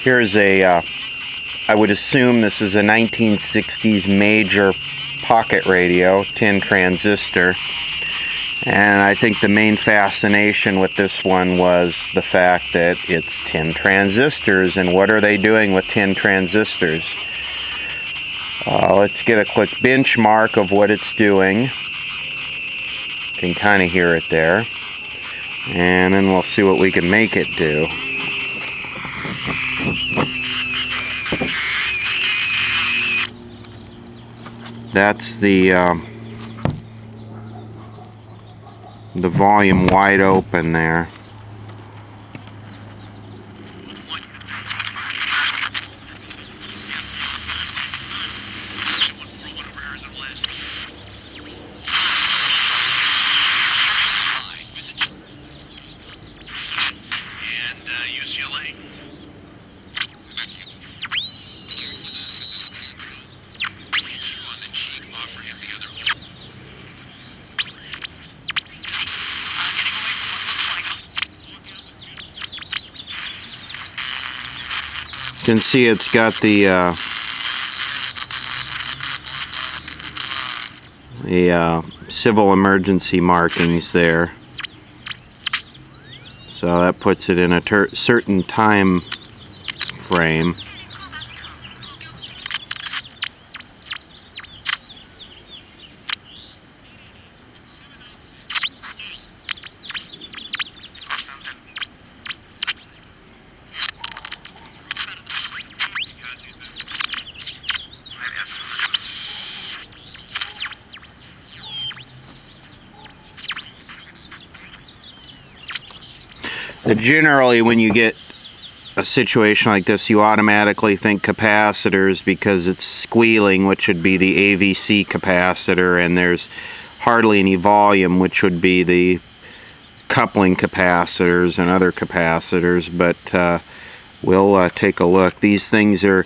Here's a, I would assume this is a 1960s major pocket radio, tin transistor. And I think the main fascination with this one was the fact that it's tin transistors, and what are they doing with tin transistors? Let's get a quick benchmark of what it's doing. You can kind of hear it there. And then we'll see what we can make it do. That's the volume wide open there. You can see it's got the civil emergency markings there, so that puts it in a certain time frame. Generally, when you get a situation like this, you automatically think capacitors because it's squealing, which would be the AVC capacitor, and there's hardly any volume, which would be the coupling capacitors and other capacitors. But we'll take a look. These things are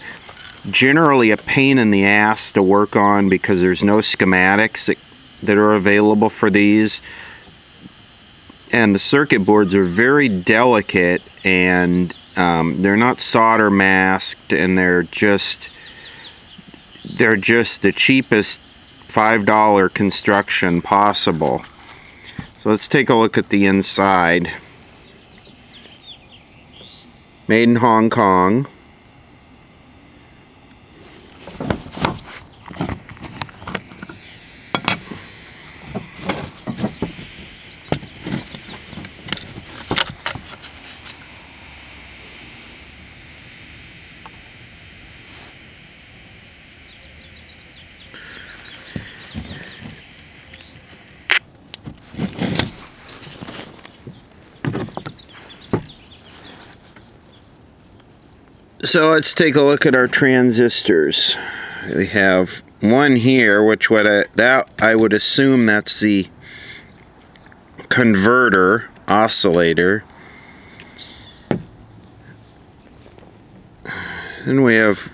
generally a pain in the ass to work on because there's no schematics that are available for these. And the circuit boards are very delicate, and they're not solder masked, and they're just the cheapest $5 construction possible. So let's take a look at the inside. Made in Hong Kong. So let's take a look at our transistors. We have one here, which I would assume that's the converter oscillator. Then we have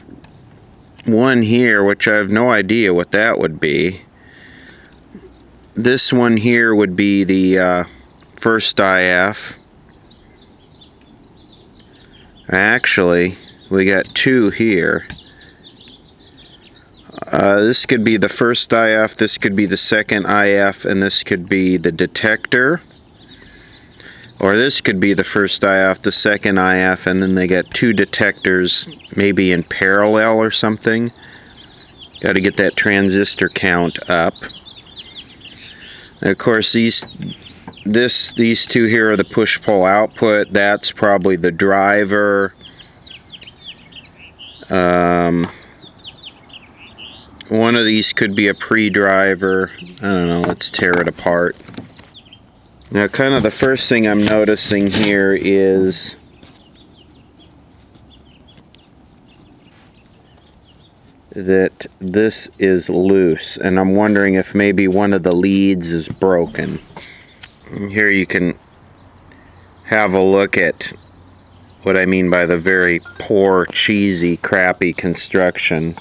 one here, which I have no idea what that would be. This one here would be the first IF. Actually, we got two here. This could be the first IF, this could be the second IF, and this could be the detector. Or this could be the first IF, the second IF, and then they got two detectors, maybe in parallel or something. Got to get that transistor count up. And of course, these two here are the push-pull output. That's probably the driver. One of these could be a pre-driver. I don't know, let's tear it apart. Now, kind of the first thing I'm noticing here is that this is loose, and I'm wondering if maybe one of the leads is broken. And here you can have a look at what I mean by the very poor, cheesy, crappy construction.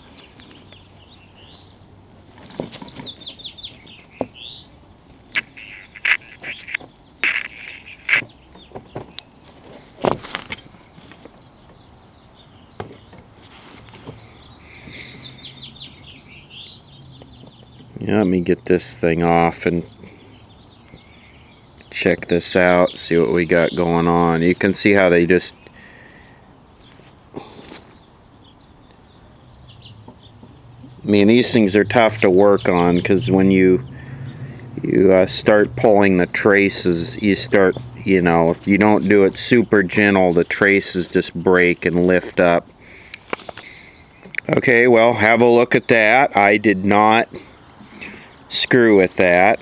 Let me get this thing off and check this out, see what we got going on. You can see how they just these things are tough to work on, because when you start pulling the traces, you start, if you don't do it super gentle, the traces just break and lift up. Okay, well, have a look at that. I did not screw with that.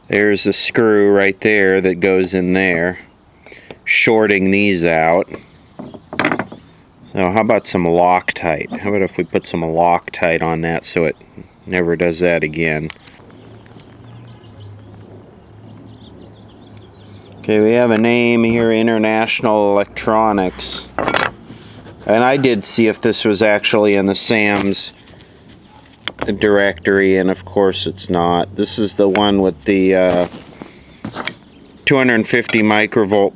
There's a screw right there that goes in there, shorting these out. So how about some Loctite? How about if we put some Loctite on that so it never does that again? Okay, we have a name here, International Electronics. And I did see if this was actually in the Sam's directory, and of course it's not. This is the one with the 250 microvolt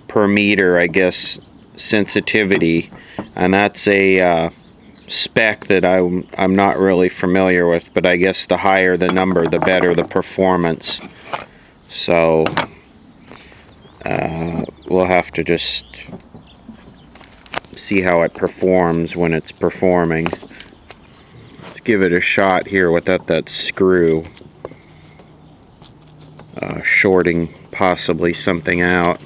per meter, I guess, sensitivity, and that's a spec that I'm not really familiar with, but I guess the higher the number, the better the performance. So we'll have to just see how it performs when it's performing. Let's give it a shot here without that screw shorting possibly something out.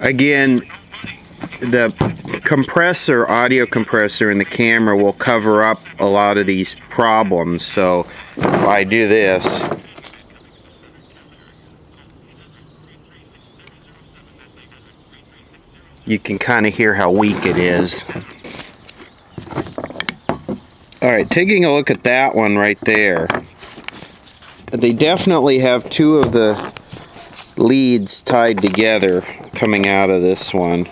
Again, the compressor, audio compressor in the camera will cover up a lot of these problems. So if I do this, you can kind of hear how weak it is. Alright, taking a look at that one right there. They definitely have two of the leads tied together coming out of this one.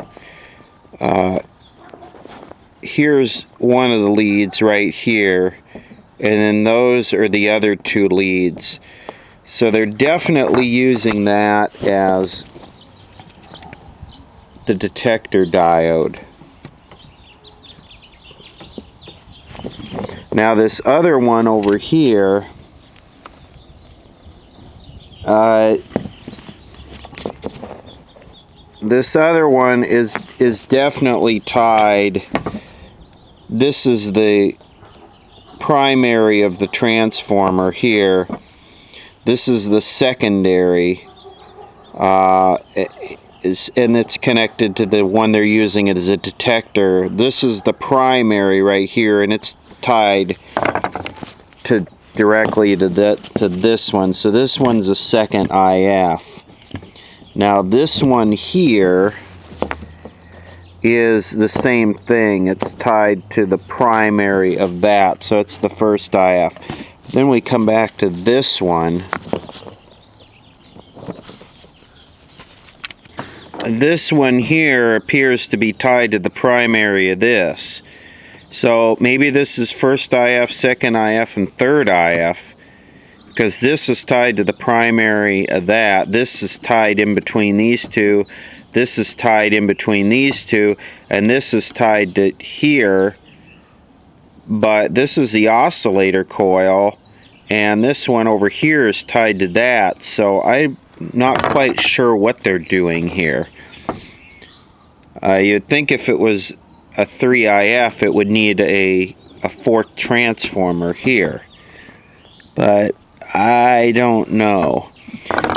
Here's one of the leads right here, and then those are the other two leads. So they're definitely using that as the detector diode. Now this other one over here, this other one is definitely tied. This is the primary of the transformer here. This is the secondary, and it's connected to the one they're using it as a detector. This is the primary right here, and it's tied directly to this one. So this one's a second IF. Now this one here is the same thing. It's tied to the primary of that, so it's the first IF. Then we come back to this one. This one here appears to be tied to the primary of this. So maybe this is first IF, second IF, and third IF, because this is tied to the primary of that. This is tied in between these two. This is tied in between these two, and this is tied to here. But this is the oscillator coil, and this one over here is tied to that. So I'm not quite sure what they're doing here. You'd think if it was a 3IF, it would need a fourth transformer here. But I don't know.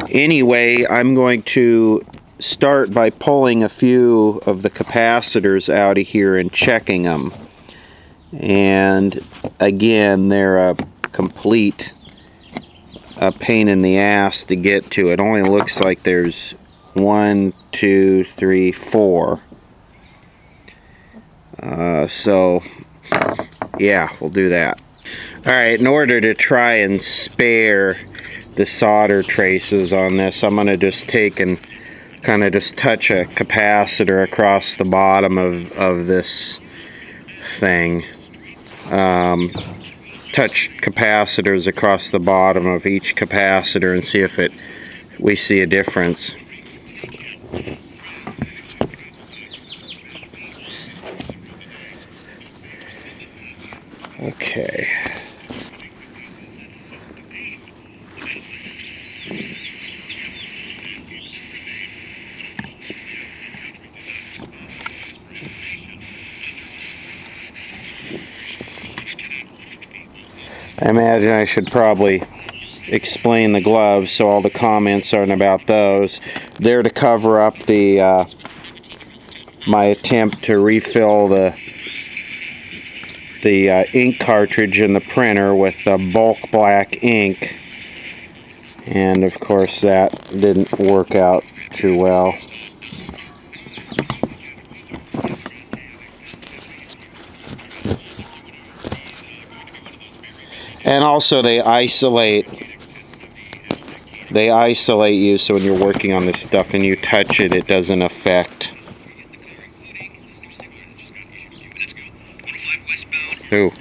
Anyway, I'm going to start by pulling a few of the capacitors out of here and checking them. And again, they're a complete a pain in the ass to get to. It only looks like there's 1, 2, 3, 4. So yeah, we'll do that. Alright, in order to try and spare the solder traces on this, I'm going to just take and kind of just touch a capacitor across the bottom of this thing. Touch capacitors across the bottom of each capacitor and see if we see a difference. Okay. I imagine I should probably explain the gloves so all the comments aren't about those. They're to cover up the my attempt to refill the ink cartridge in the printer with the bulk black ink, and of course that didn't work out too well. And also they isolate you, so when you're working on this stuff and you touch it, it doesn't affect. Ooh.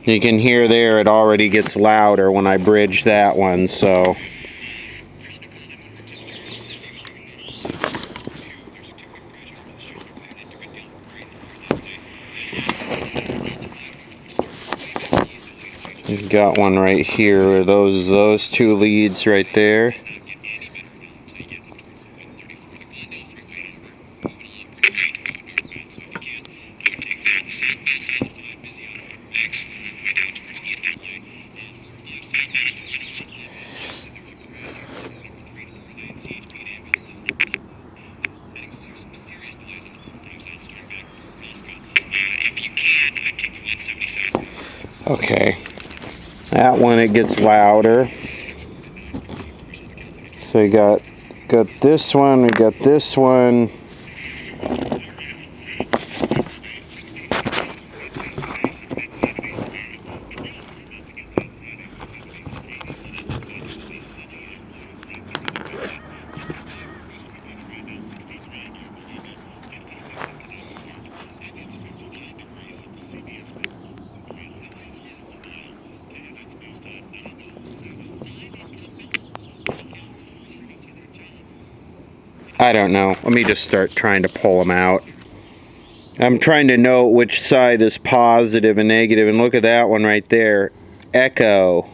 You can hear there it already gets louder when I bridge that one, so you've got one right here, those two leads right there. Okay, that one it gets louder. So you got this one, we got this one. I don't know. Let me just start trying to pull them out. I'm trying to know which side is positive and negative, and look at that one right there. Echo.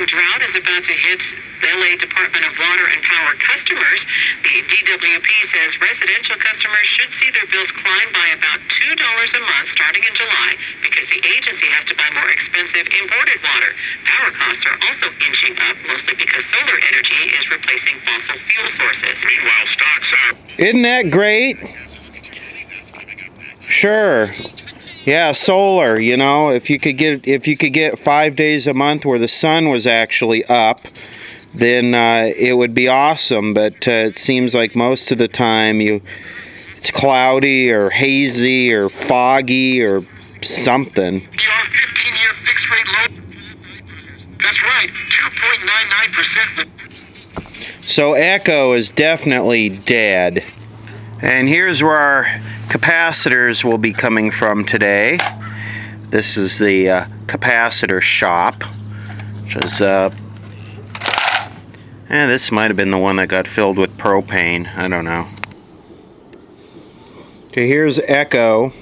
Drought is about to hit LA Department of Water and Power customers. The DWP says residential customers should see their bills climb by about $2 a month starting in July because the agency has to buy more expensive imported water. Power costs are also inching up, mostly because solar energy is replacing fossil fuel sources. Meanwhile, stocks are... Isn't that great? Sure. Yeah, solar, you know, if you could get 5 days a month where the sun was actually up, then it would be awesome. But it seems like most of the time it's cloudy or hazy or foggy or something. Your 15-year fixed rate loan. That's right, 2.99%. So Echo is definitely dead. And here's where our capacitors will be coming from today. This is the capacitor shop, which is this might have been the one that got filled with propane. I don't know. Okay, here's echo.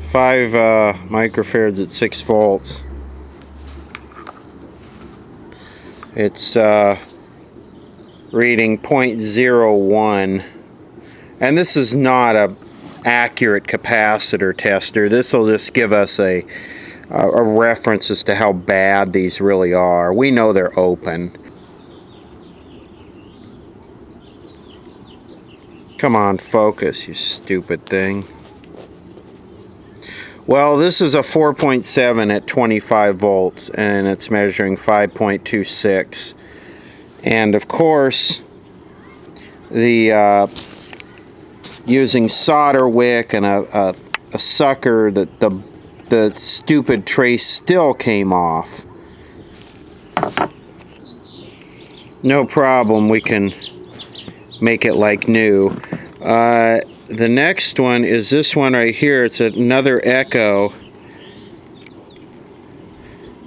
5 microfarads at 6 volts. It's reading 0.01. And this is not a accurate capacitor tester. This will just give us a reference as to how bad these really are. We know they're open. Come on, focus, you stupid thing. Well, this is a 4.7 at 25 volts, and it's measuring 5.26. And of course, the using solder wick and a sucker, that the stupid trace still came off. No problem, we can make it like new. The next one is this one right here. It's another echo.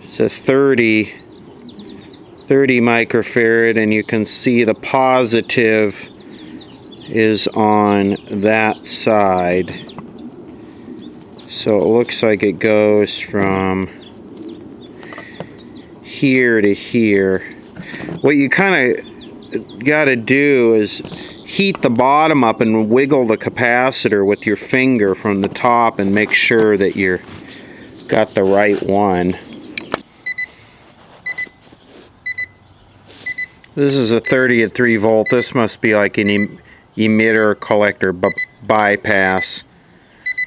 It's a 30 microfarad, and you can see the positive is on that side. So it looks like it goes from here to here. What you kind of got to do is heat the bottom up and wiggle the capacitor with your finger from the top and make sure that you're got the right one. This is a 30 at 3 volt. This must be like an emitter collector bypass,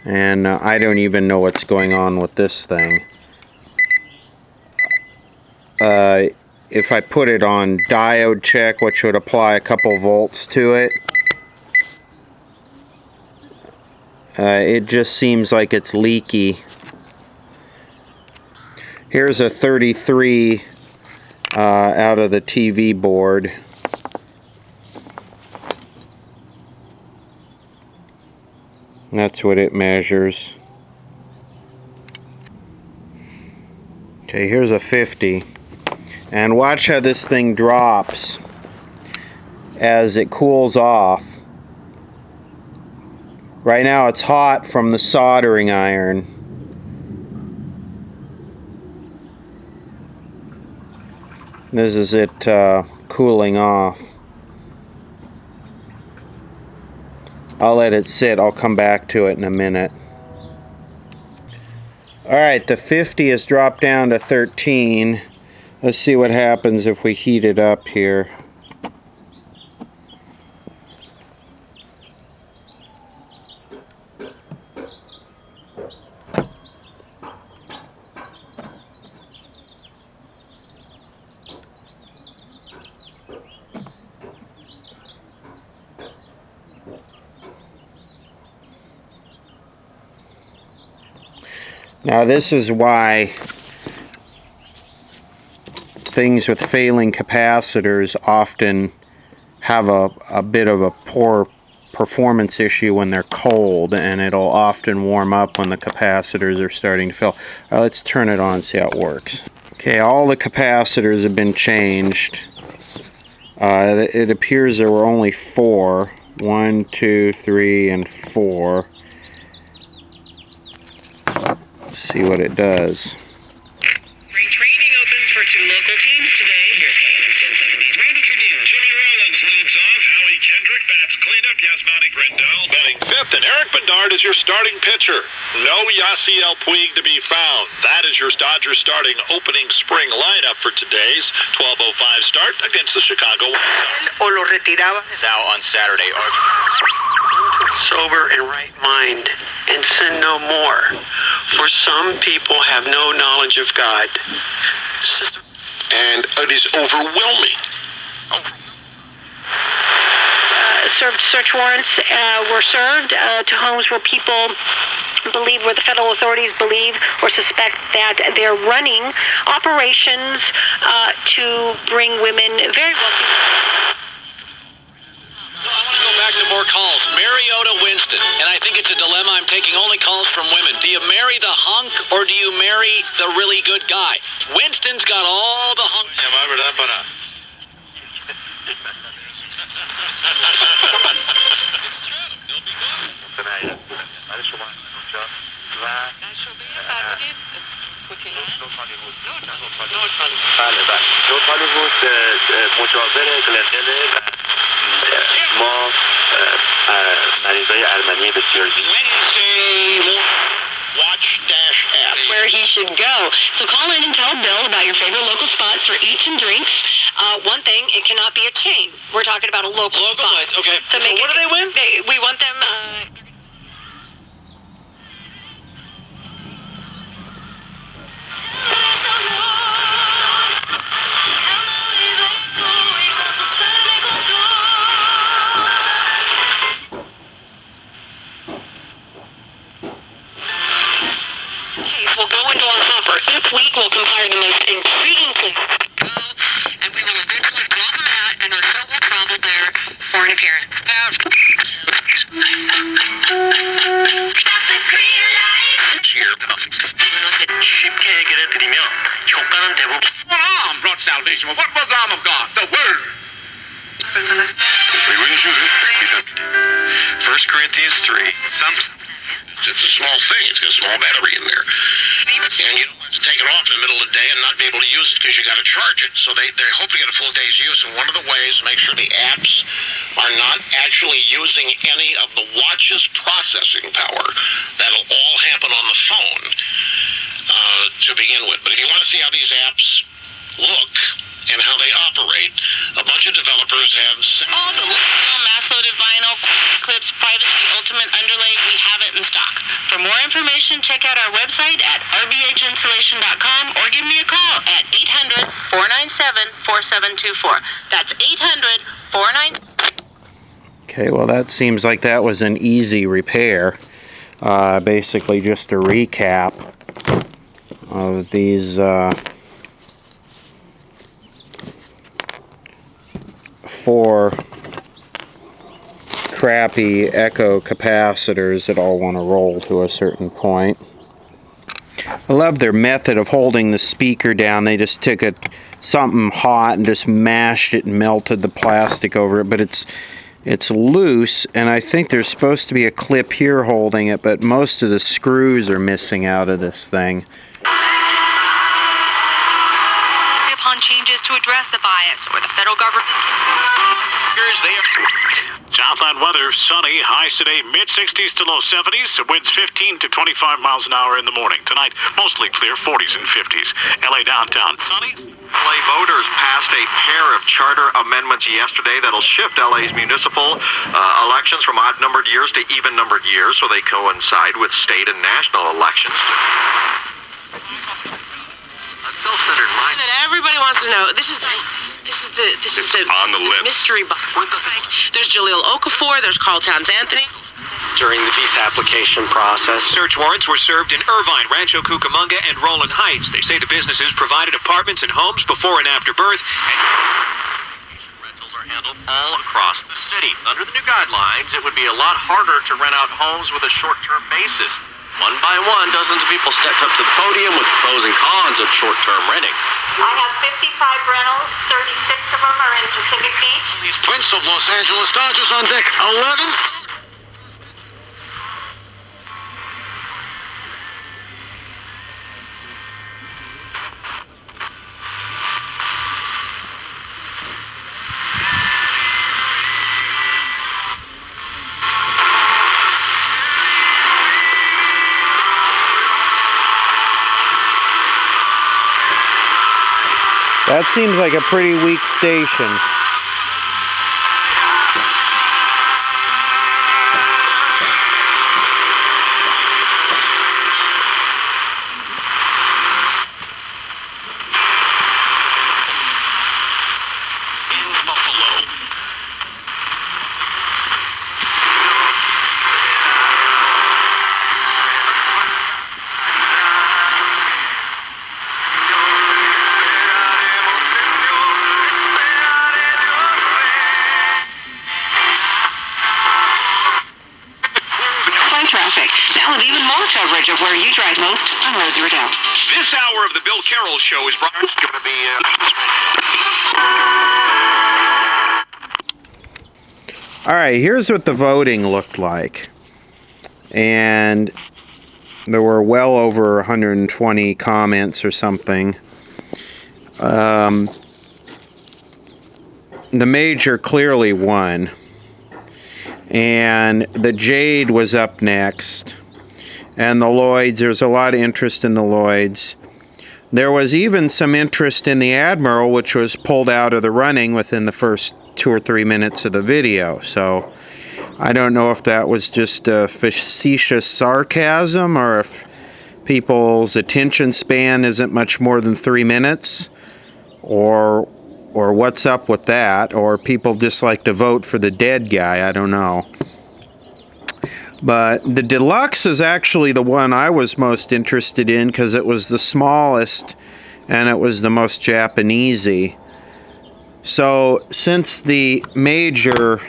and I don't even know what's going on with this thing. If I put it on diode check, which would apply a couple volts to it, it just seems like it's leaky. Here's a 33 out of the TV board. That's what it measures. Okay, here's a 50. And watch how this thing drops as it cools off. Right now it's hot from the soldering iron. This is it cooling off. I'll let it sit. I'll come back to it in a minute. Alright, the 50 has dropped down to 13. Let's see what happens if we heat it up here. Now this is why things with failing capacitors often have a bit of a poor performance issue when they're cold, and it'll often warm up when the capacitors are starting to fill. Let's turn it on and see how it works. Okay, all the capacitors have been changed. It appears there were only 4. 1, 2, 3, and 4. Let's see what it does. Spring training opens for 2 local teams today. Here's KNX 1070's Randy Cardone. Jimmy Rollins leads off. Howie Kendrick bats cleanup. Yasmani Grandal batting 5th, and Eric Bedard is your starting pitcher. No Yasiel Puig to be found. That is your Dodgers starting opening spring lineup for today's 12:05 start against the Chicago White Sox. O lo retiraba. Now on Saturday, Sober and right mind, and sin no more. For some people have no knowledge of God. and it is overwhelming. Search warrants were served to homes where people where the federal authorities believe or suspect that they're running operations to bring women very wealthy. I want to go back to more calls. Mariota Winston, and I think it's a dilemma. I'm taking only calls from women. Do you marry the hunk or do you marry the really good guy? Winston's got all the hunk. Watch-app. Where he should go. So call in and tell Bill about your favorite local spot for eats and drinks. One thing, it cannot be a chain. We're talking about a local spot. Place. Okay. So what do they win? We want them. We'll go into our hopper. This week we'll compile the most intriguing places to go, and we will eventually draw them out, and our show will travel there for an appearance. Brought salvation. What was the arm of God? The Word. 1 Corinthians 3. It's a small thing. It's got a small battery in there. And you don't have to take it off in the middle of the day and not be able to use it because you got to charge it. So they hope to get a full day's use. And one of the ways to make sure the apps are not actually using any of the watch's processing power, that'll all happen on the phone to begin with. But if you want to see how these apps look and how they operate, a bunch of developers have All the mass-loaded vinyl clips, privacy ultimate underlay, we have it in stock. For more information, check out our website at rbhinsulation.com or give me a call at 800-497-4724. That's 800-497. Okay, well that seems like that was an easy repair. Basically just a recap of these four crappy echo capacitors that all want to roll to a certain point. I love their method of holding the speaker down. They just took something hot and just mashed it and melted the plastic over it, but it's loose, and I think there's supposed to be a clip here holding it, but most of the screws are missing out of this thing. Upon changes to address the bias or the federal government. Southland weather, sunny, highs today mid-60s to low 70s, winds 15 to 25 miles an hour in the morning. Tonight, mostly clear 40s and 50s. LA downtown, sunny. LA voters passed a pair of charter amendments yesterday that'll shift LA's municipal elections from odd-numbered years to even-numbered years, so they coincide with state and national elections. A self-centered mind That everybody wants to know. This is the on the lips. mystery behind the thing. There's Jaleel Okafor. There's Carl Towns Anthony. During the visa application process, search warrants were served in Irvine, Rancho Cucamonga, and Roland Heights. They say the businesses provided apartments and homes before and after birth, and rentals are handled all across the city. Under the new guidelines, it would be a lot harder to rent out homes with a short-term basis. One by one, dozens of people stepped up to the podium with pros and cons of short-term renting. I have 55 rentals, 36 of them are in Pacific Beach. These Prince of Los Angeles Dodgers on deck 11. That seems like a pretty weak station. In Buffalo. Traffic. Now with even more coverage of where you drive most on Roads Redoubt. This hour of the Bill Carroll Show is brought to be All right, here's what the voting looked like. and there were well over 120 comments or something. The Major clearly won, and the Jade was up next, and the Lloyds. There's a lot of interest in the Lloyds. There was even some interest in the Admiral, which was pulled out of the running within the first 2 or 3 minutes of the video. So I don't know if that was just a facetious sarcasm, or if people's attention span isn't much more than 3 minutes, or what's up with that, or people just like to vote for the dead guy. I don't know. But the Deluxe is actually the one I was most interested in because it was the smallest and it was the most Japanesey. So since the Major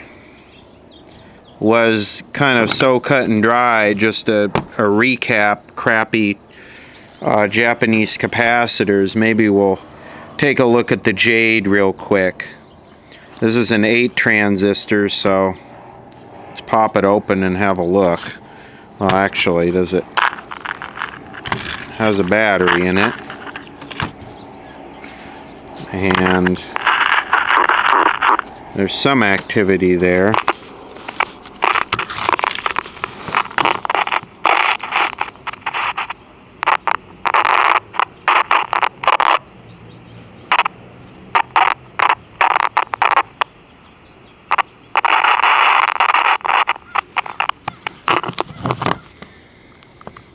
was kind of so cut and dry, just a recap, crappy Japanese capacitors, maybe we'll take a look at the Jade real quick. This is an 8 transistor, so let's pop it open and have a look. Well, actually, has a battery in it. And there's some activity there.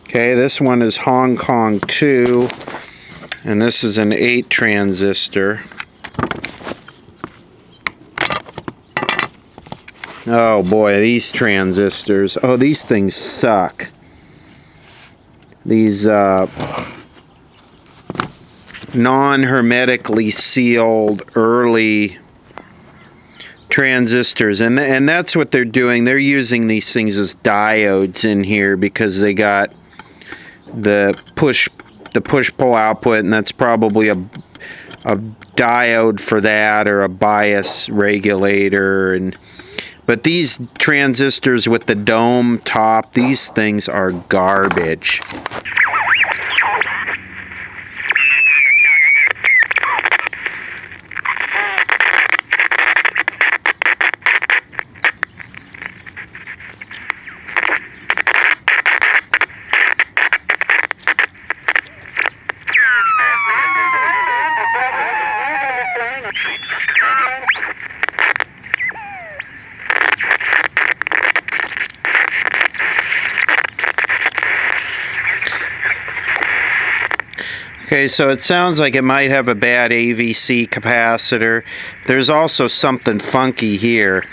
Okay, this one is Hong Kong 2, and this is an 8 transistor. Oh boy, these transistors. Oh, these things suck. These non-hermetically sealed early transistors, and that's what they're doing. They're using these things as diodes in here because they got the push-pull output, and that's probably a diode for that, or a bias regulator. But these transistors with the dome top, these things are garbage. Okay, so it sounds like it might have a bad AVC capacitor. There's also something funky here.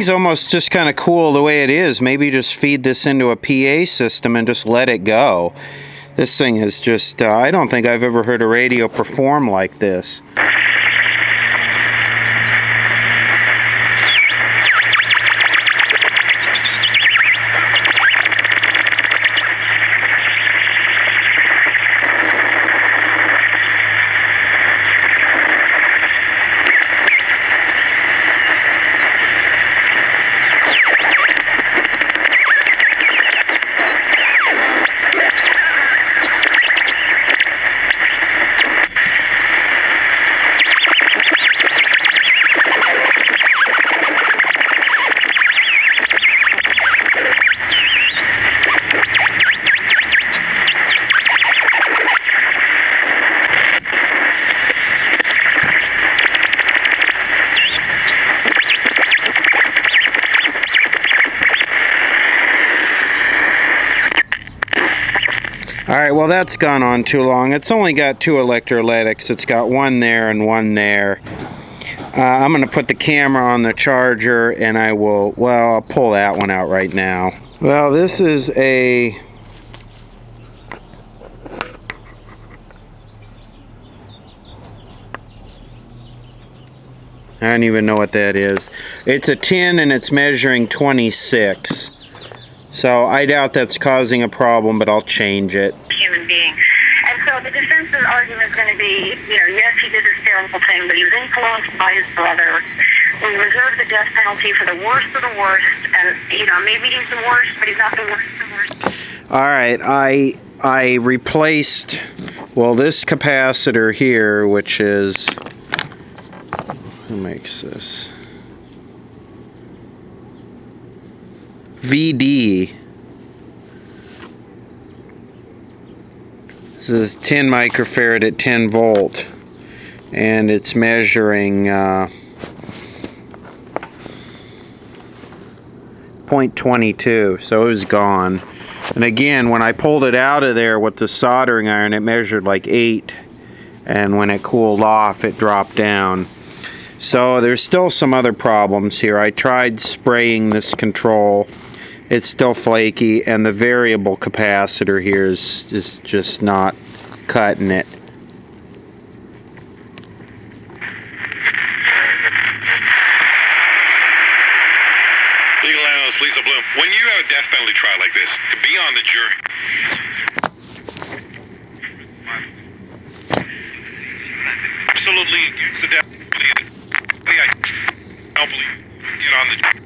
thing's almost just kind of cool the way it is. Maybe just feed this into a PA system and just let it go. This thing is just, I don't think I've ever heard a radio perform like this. Alright, well that's gone on too long. It's only got 2 electrolytics. It's got one there and one there. I'm going to put the camera on the charger and I will, well, I'll pull that one out right now. Well, this is a... I don't even know what that is. It's a 10 and it's measuring 26. So I doubt that's causing a problem, but I'll change it. Human being. And so the defense's argument is going to be, yes, he did this terrible thing, but he was influenced by his brother. We reserve the death penalty for the worst of the worst, and, maybe he's the worst, but he's not the worst of the worst. All right, I replaced, well, this capacitor here, which is, who makes this? VD. This is 10 microfarad at 10 volt, and it's measuring 0.22, so it was gone. And again, when I pulled it out of there with the soldering iron, it measured like 8, and when it cooled off, it dropped down. So there's still some other problems here. I tried spraying this control. It's still flaky, and the variable capacitor here is just not cutting it. Legal analyst Lisa Bloom, when you have a death penalty trial like this, to be on the jury... Absolutely against the death penalty. I don't believe you get on the jury.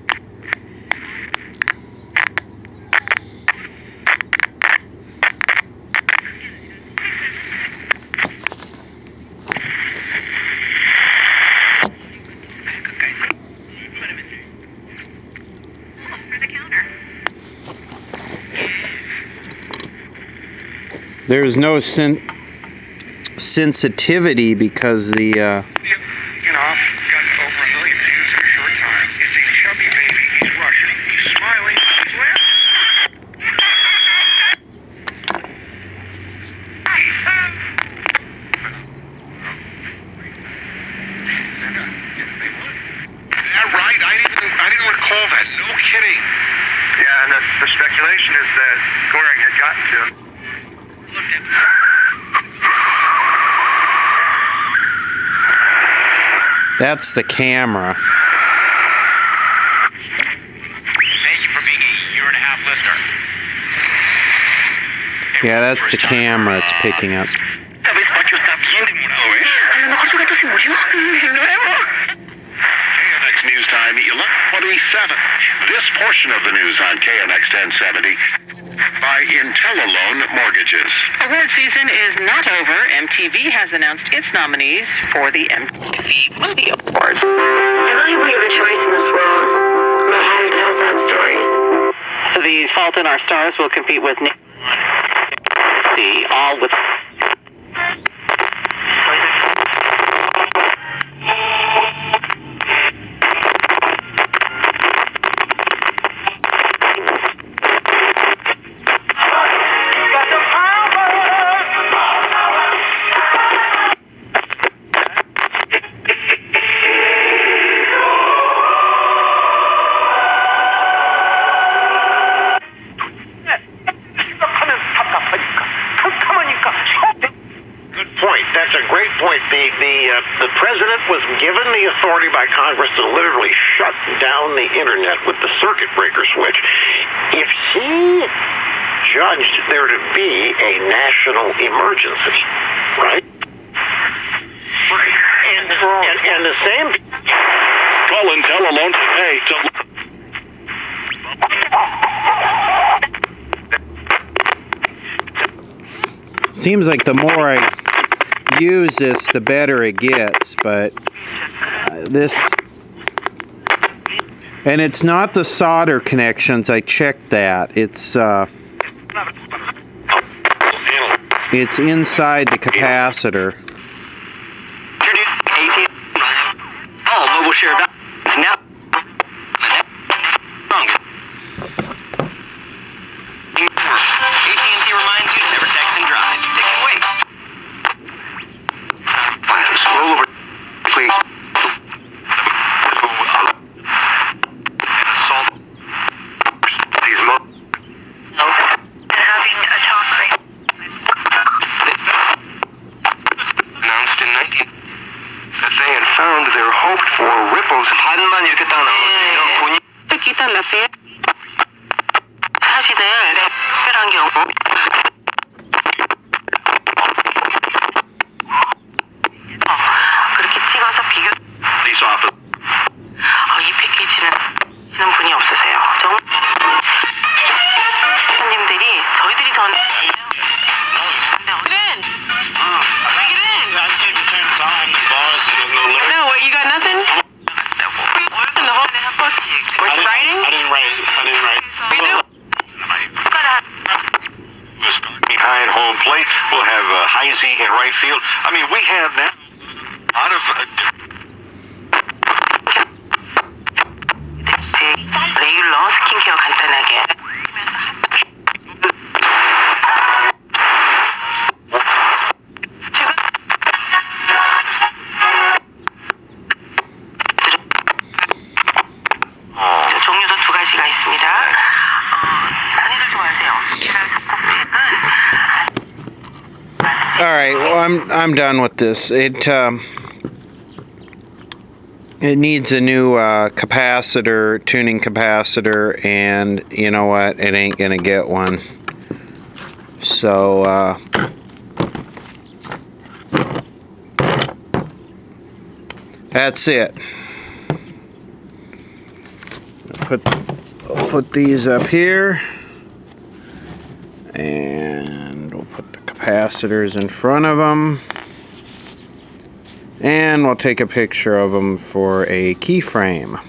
There's no sensitivity because the got over 1 million views in a short time. It's a chubby baby. He's Russian. He's smiling. He's laughing. Is that right? I didn't recall that. No kidding. Yeah, and the speculation is that Goring had gotten to him. That's the camera. Thank you for being a 1.5 year listener. Yeah, that's the camera it's picking up. ¿Sabes, Pacho está bien demorado, eh? A lo mejor su gato se murió. De nuevo. KNX News Time, 11:27. This portion of the news on KNX 1070 by IntelliLoan Mortgages. Award season is not over. MTV has announced its nominees for the MTV Movie Awards. I believe we have a choice in this world about how to tell sad stories. The Fault in Our Stars will compete with Nick. See, all with... point. The president was given the authority by Congress to literally shut down the internet with the circuit breaker switch. If he judged there to be a national emergency, right? And the same. Call Intel alone today to. Seems like the more I use this, the better it gets, but this, and it's not the solder connections. I checked that. It's inside the capacitor. AT&T reminds you to never text and drive. They can wait. Scroll over, please. Having a talk right. Announced in 19 that they had found their hoped for ripples. 한만 이렇게 딱 나오거든요. quitan la fe. 사실은 특별한 경우 그렇게 찍어서 비교. Police officer. 이 패키지는 하는 분이 없으세요. 손님들이 저희들이 전. No, what, you got nothing? What's writing? I didn't write. You do? Behind home plate, we'll have Heisey in right field. I mean, we have now out of. 레귤러 스킨케어 간단하게. 종류도 두 가지가 있습니다. 많이들 좋아하세요. All right, well, I'm done with this. It needs a new capacitor, tuning capacitor, and you know what? It ain't gonna get one. So that's it. Put these up here, and we'll put the capacitors in front of them, and we'll take a picture of them for a keyframe.